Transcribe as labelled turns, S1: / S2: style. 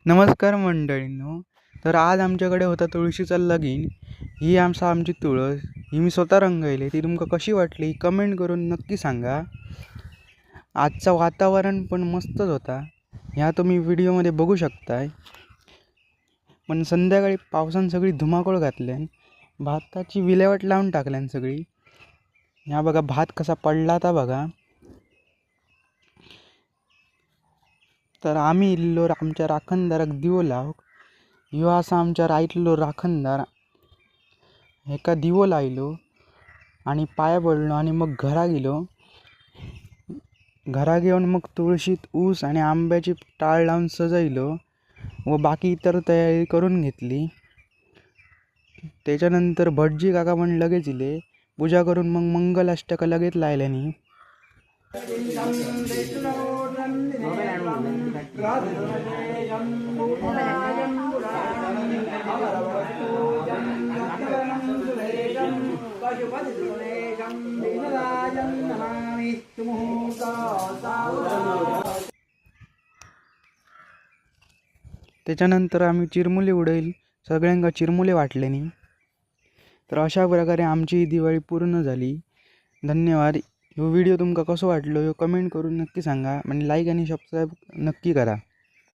S1: नमस्कार मंडळींनो. तर आज आमच्याकडे होता तुळशीचा लगीन. ही आमची तुळस ही मी स्वतः रंगयली. ती तुमका कशी वाटली कमेंट करून नक्की सांगा. आजचं वातावरण पण मस्तच होता, ह्या तुम्ही व्हिडिओमध्ये बघू शकताय. पण संध्याकाळी पावसानं सगळी धुमाकूळ घातल्यान, भाताची विल्हेवाट लावून टाकल्यान सगळी. ह्या बघा भात कसा पडला आता बघा. तर आम्ही इल्लो आमच्या राखणदाराक दिवो लावक. ह्यो असा आमच्या राईतलो राखणदार. एका दिवो लायलो आणि पाया पडलो आणि मग घरा गेलो. घरा घेऊन मग तुळशीत ऊस आणि आंब्याची टाळ लावून सजवलो व बाकी इतर तयारी करून घेतली. त्याच्यानंतर भटजी काका पण लगेच इले. पूजा करून मग मंगलाष्टका लगेच लायल्यानी. त्याच्यानंतर आम्ही चिरमुले उडवली, सगळ्यांका चिरमुले वाटल्यानी. तर अशा प्रकारे आमची ही दिवाळी पूर्ण झाली. धन्यवाद. ह्यो व्हिडिओ तुमका कसो वाटलो ह्यो कमेंट करून नक्की सांगा आणि लाईक आणि सबस्क्राईब नक्की करा.